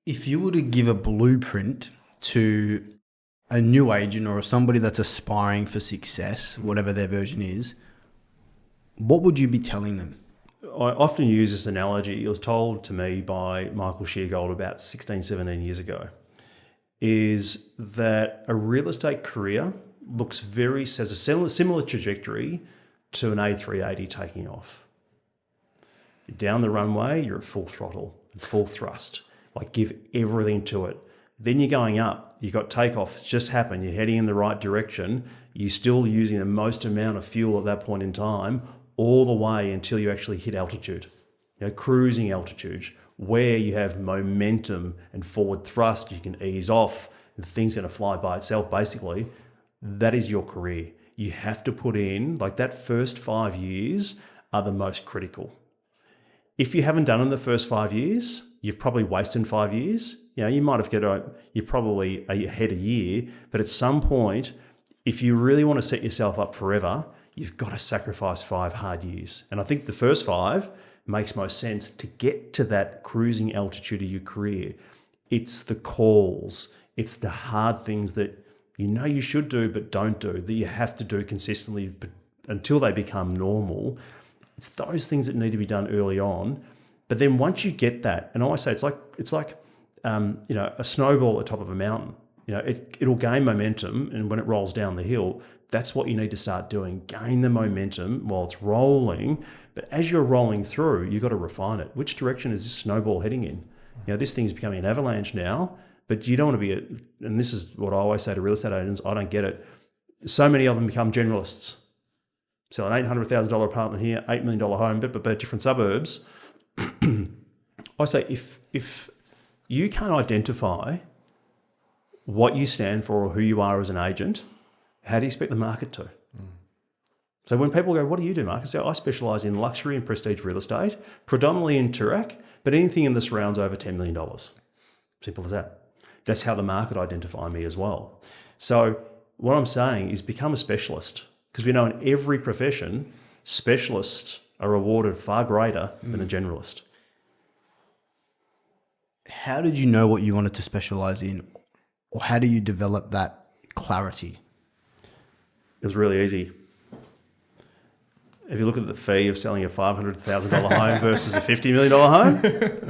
If you were to give a blueprint to a new agent or somebody that's aspiring for success, whatever their version is, what would you be telling them? I often use this analogy. It was told to me by Michael Sheargold about 16, 17 years ago, is that a real estate career has a similar trajectory to an A380 taking off. You're down the runway, you're at full throttle, full thrust, like give everything to it. Then you're going up, you've got takeoff, it's just happened, you're heading in the right direction, you're still using the most amount of fuel at that point in time, all the way until you actually hit altitude, cruising altitude, where you have momentum and forward thrust, you can ease off, the thing's going to fly by itself basically. That is your career. You have to put in, like that first 5 years are the most critical. If you haven't done it in the first 5 years, you've probably wasted 5 years. You might have you're probably ahead a year, but at some point, if you really want to set yourself up forever, you've got to sacrifice 5 hard years. And I think the first 5 makes most sense to get to that cruising altitude of your career. It's the calls, it's the hard things that you should do but don't do, that you have to do consistently but until they become normal. It's those things that need to be done early on. But then once you get that, and I always say it's like a snowball at the top of a mountain. It'll gain momentum, and when it rolls down the hill, that's what you need to start doing. Gain the momentum while it's rolling. But as you're rolling through, you've got to refine it. Which direction is this snowball heading in? This thing's becoming an avalanche now, but you don't want to be and this is what I always say to real estate agents, I don't get it. So many of them become generalists. Sell an $800,000 apartment here, $8 million home, but different suburbs. I say if you can't identify what you stand for or who you are as an agent, how do you expect the market to? So when people go, what do you do, Mark? I say, I specialise in luxury and prestige real estate, predominantly in Toorak, but anything in the surrounds over $10 million. Simple as that. That's how the market identify me as well. So what I'm saying is become a specialist, because we know in every profession, specialists are rewarded far greater than a generalist. How did you know what you wanted to specialise in, or how do you develop that clarity? It was really easy. If you look at the fee of selling a $500,000 home versus a $50 million home,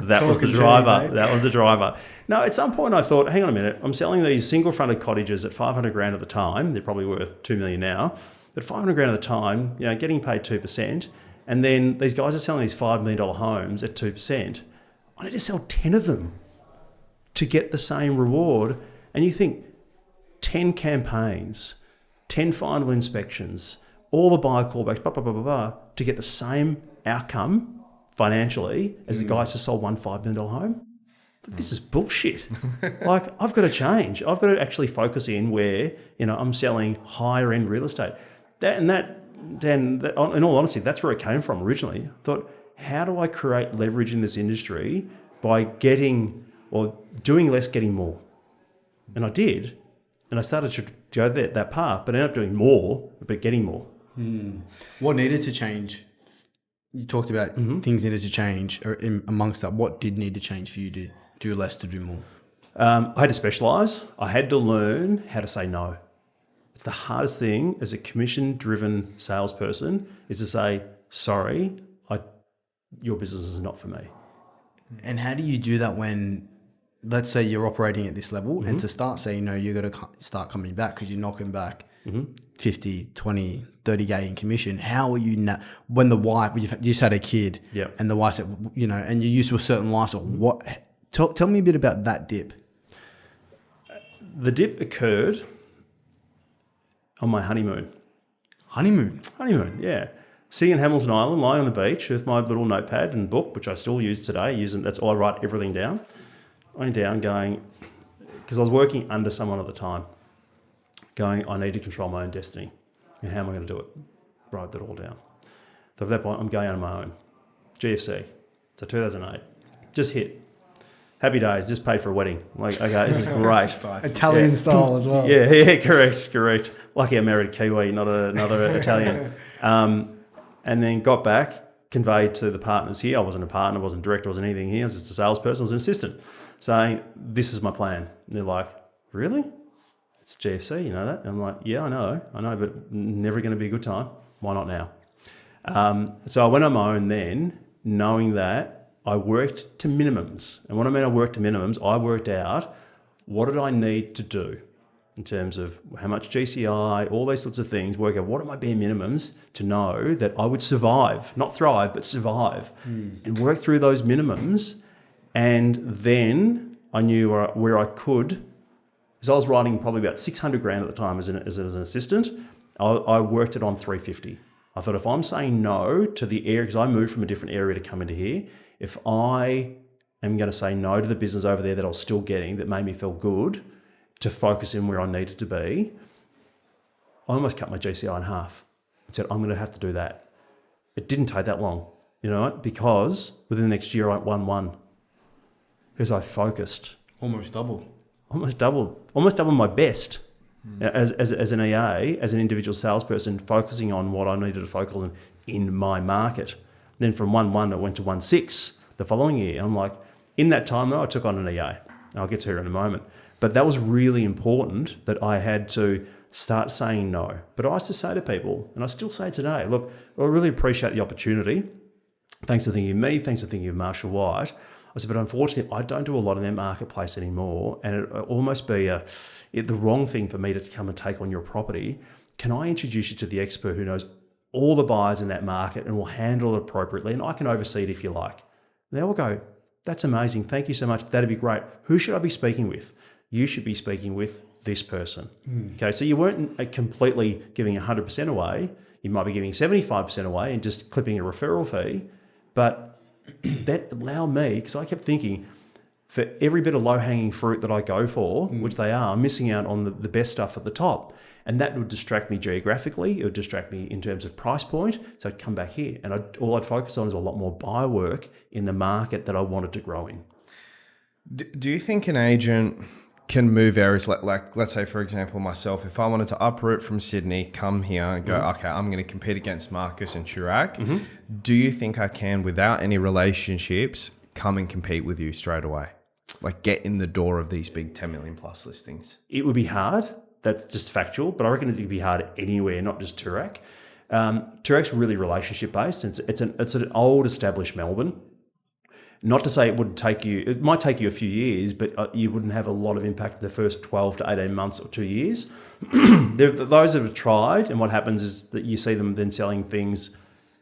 that was the driver. That was the driver. No, at some point I thought, hang on a minute, I'm selling these single-fronted cottages at $500,000 at the time. They're probably worth $2 million now, but $500,000 at the time, getting paid 2%. And then these guys are selling these $5 million homes at 2%. I need to sell 10 of them to get the same reward. And you think 10 campaigns, 10 final inspections, all the buyer callbacks, to get the same outcome financially as the guys who sold one $5 million home. This is bullshit. Like, I've got to change. I've got to actually focus in where, I'm selling higher end real estate. In all honesty, that's where it came from originally. I thought, how do I create leverage in this industry by doing less, getting more? And I did. And I started to go that path, but I ended up doing more, but getting more. What needed to change? You talked about things needed to change, or amongst that, what did need to change for you to do less, to do more? I had to specialise. I had to learn how to say no. It's the hardest thing as a commission-driven salesperson, is to say, sorry, your business is not for me. And how do you do that when, let's say you're operating at this level, and to start saying no, you got to start coming back because you're knocking back 50, 20, 30K in commission. How are you when the wife, you just had a kid, and the wife said, and you're used to a certain lifestyle, tell me a bit about that dip. The dip occurred on my honeymoon. Honeymoon, yeah. Sitting in Hamilton Island, lying on the beach with my little notepad and book, which I still use today. That's all I write everything down. Going, because I was working under someone at the time, going, I need to control my own destiny. And how am I going to do it? Write that all down. So at that point, I'm going on my own. GFC. So 2008. Just hit. Happy days, just paid for a wedding. Like, okay, this is great. Italian style as well. Yeah, correct. Lucky I married a Kiwi, not another Italian. And then got back, conveyed to the partners here. I wasn't a partner, I wasn't a director, I wasn't anything here. I was just a salesperson, I was an assistant. saying, this is my plan. And they're like, really? It's GFC, you know that? And I'm like, yeah, I know, but never going to be a good time. Why not now? So I went on my own then, knowing that I worked to minimums. And what I mean I worked to minimums, I worked out what did I need to do in terms of how much GCI, all those sorts of things, work out what are my bare minimums to know that I would survive, not thrive, but survive, and work through those minimums. And then I knew where I could, because I was writing probably about 600 grand at the time as an assistant. I worked it on 350. I thought if I'm saying no to the area, because I moved from a different area to come into here, if I am going to say no to the business over there that I was still getting that made me feel good to focus in where I needed to be, I almost cut my GCI in half. I said, I'm going to have to do that. It didn't take that long, you know, because within the next year I won one because I focused. Almost doubled my best as an EA, as an individual salesperson, focusing on what I needed to focus on in my market. Then from 1.1, it went to 1.6 the following year. I'm like, in that time though, I took on an EA. I'll get to her in a moment. But that was really important that I had to start saying no. But I used to say to people, and I still say today, look, I really appreciate the opportunity. Thanks for thinking of me. Thanks for thinking of Marshall White. I said, but unfortunately, I don't do a lot in their marketplace anymore. And it almost be the wrong thing for me to come and take on your property. Can I introduce you to the expert who knows all the buyers in that market and will handle it appropriately? And I can oversee it if you like. And they all go, that's amazing. Thank you so much. That'd be great. Who should I be speaking with? You should be speaking with this person. Okay, so you weren't completely giving 100% away. You might be giving 75% away and just clipping a referral fee. But that allowed me, because I kept thinking, for every bit of low-hanging fruit that I go for, which they are, I'm missing out on the best stuff at the top. And that would distract me geographically. It would distract me in terms of price point. So I'd come back here. And all I'd focus on is a lot more buy work in the market that I wanted to grow in. Do you think an agent can move areas like let's say, for example, myself, if I wanted to uproot from Sydney, come here and go, okay, I'm going to compete against Marcus and Chirac. Do you think I can, without any relationships, come and compete with you straight away? Like get in the door of these big 10 million plus listings? It would be hard. That's just factual, but I reckon it would be hard anywhere, not just Chirac. Chirac's really relationship based. It's an old established Melbourne. Not to say it might take you a few years, but you wouldn't have a lot of impact the first 12 to 18 months or 2 years. Those that have tried, and what happens is that you see them then selling things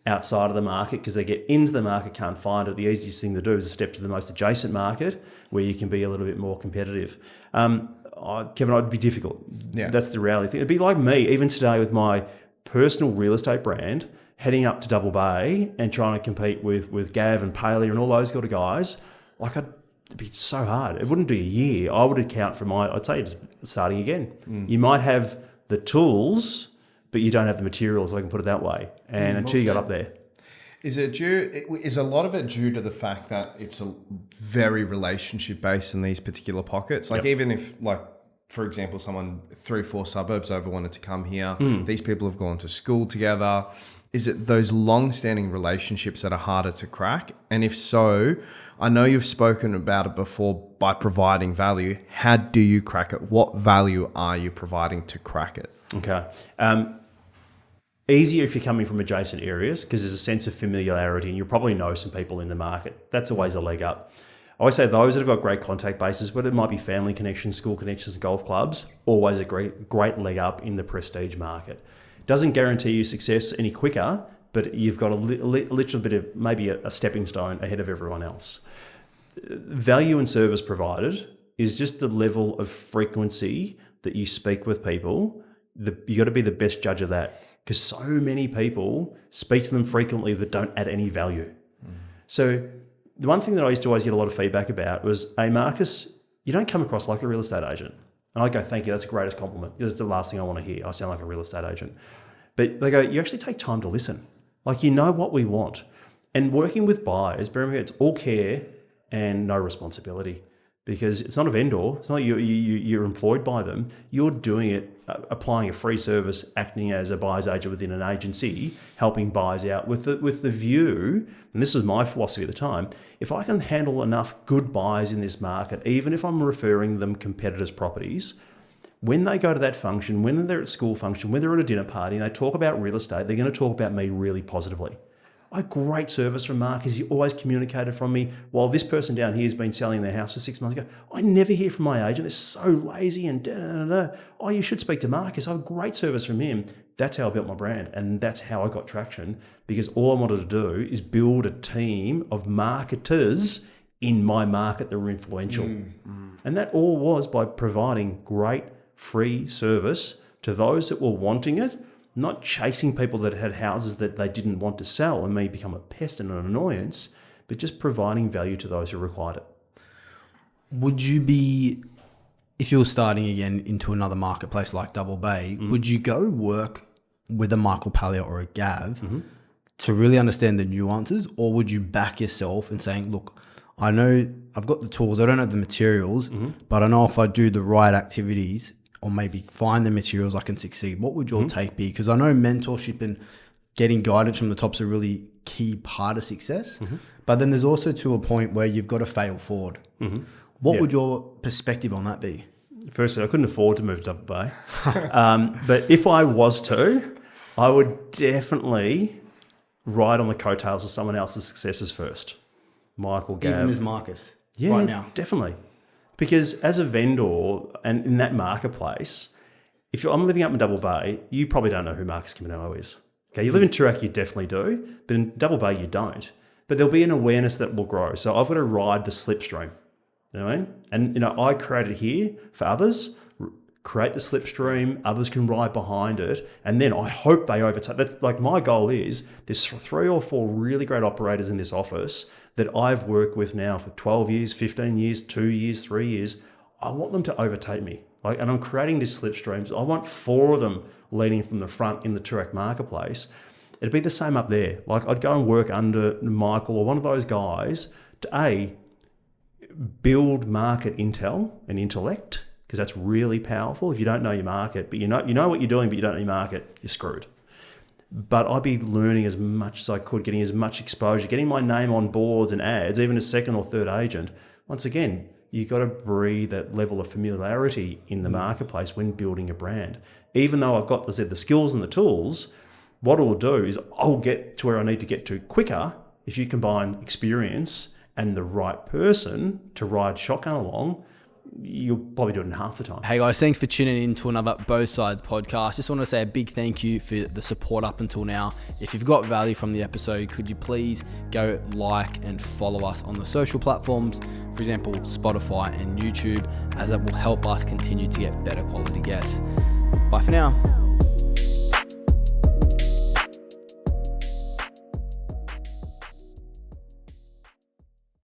outside of the market because they get into the market, can't find it. The easiest thing to do is step to the most adjacent market where you can be a little bit more competitive. Kevin, it'd be difficult. Yeah. That's the reality. It'd be like me, even today with my personal real estate brand, heading up to Double Bay and trying to compete with Gav and Paley and all those sort of guys. It'd be so hard. It wouldn't be a year. I would account for I'd say just starting again. You might have the tools, but you don't have the materials, I can put it that way. And until you got up there. Is a lot of it due to the fact that it's a very relationship based in these particular pockets? Like even if, like, for example, someone 3-4 suburbs over wanted to come here, these people have gone to school together. Is it those long-standing relationships that are harder to crack? And if so, I know you've spoken about it before by providing value. How do you crack it? What value are you providing to crack it? Okay. Easier if you're coming from adjacent areas because there's a sense of familiarity and you'll probably know some people in the market. That's always a leg up. I always say those that have got great contact bases, whether it might be family connections, school connections, golf clubs, always a great leg up in the prestige market. Doesn't guarantee you success any quicker, but you've got a little bit of maybe a stepping stone ahead of everyone else. Value and service provided is just the level of frequency that you speak with people. You got to be the best judge of that because so many people speak to them frequently but don't add any value. So the one thing that I used to always get a lot of feedback about was, hey, Marcus, you don't come across like a real estate agent. And I go, thank you, that's the greatest compliment. That's the last thing I want to hear. I sound like a real estate agent. But they go, you actually take time to listen. Like, you know what we want. And working with buyers, bear in mind, it's all care and no responsibility. because it's not a vendor. It's not you're employed by them. You're doing it, applying a free service, acting as a buyer's agent within an agency, helping buyers out with the view, and this is my philosophy at the time, if I can handle enough good buyers in this market, even if I'm referring them competitors' properties, when they go to that function, when they're at school function, when they're at a dinner party and they talk about real estate, they're going to talk about me really positively. I had great service from Mark. He always communicated from me. While this person down here has been selling their house for 6 months ago, I never hear from my agent. They're so lazy and da-da-da-da. Oh, you should speak to Marcus. I have great service from him. That's how I built my brand. And that's how I got traction, because all I wanted to do is build a team of marketers in my market that were influential. And that all was by providing great free service to those that were wanting it, not chasing people that had houses that they didn't want to sell and may become a pest and an annoyance, but just providing value to those who required it. Would you be, if you were starting again into another marketplace like Double Bay, would you go work with a Michael Palliot or a Gav to really understand the nuances, or would you back yourself and saying, look, I know I've got the tools, I don't have the materials, but I know if I do the right activities or maybe find the materials, I can succeed. What would your take be? Because I know mentorship and getting guidance from the top's a really key part of success. But then there's also to a point where you've got to fail forward. What would your perspective on that be? Firstly, I couldn't afford to move to Double Bay. But if I was to, I would definitely ride on the coattails of someone else's successes first. Michael, Gav. Even as Marcus, Yeah, right now. definitely. Because as a vendor and in that marketplace, if I'm living up in Double Bay, you probably don't know who Marcus Chiminello is. Okay, you live in Toorak, you definitely do, but in Double Bay, you don't. But there'll be an awareness that will grow. So I've got to ride the slipstream. You know what I mean? And I created here for others, create the slipstream, others can ride behind it, and then I hope they overtake. That's like my goal is there's 3 or 4 really great operators in this office that I've worked with now for 12 years, 15 years, 2 years, 3 years. I want them to overtake me. And I'm creating this slipstream. I want 4 of them leading from the front in the Toorak marketplace. It'd be the same up there. I'd go and work under Michael or one of those guys to build market intel and intellect, because that's really powerful. If you don't know your market, but you know what you're doing, but you don't know your market, you're screwed. But I'd be learning as much as I could, getting as much exposure, getting my name on boards and ads, even as second or third agent. Once again, you've got to breathe that level of familiarity in the marketplace when building a brand. Even though I've got, as I said, the skills and the tools, what it'll do is I'll get to where I need to get to quicker if you combine experience and the right person to ride shotgun along. You'll probably do it in half the time. Hey guys, thanks for tuning in to another Both Sides podcast. Just want to say a big thank you for the support up until now. If you've got value from the episode, could you please go like and follow us on the social platforms, for example, Spotify and YouTube, as that will help us continue to get better quality guests. Bye for now.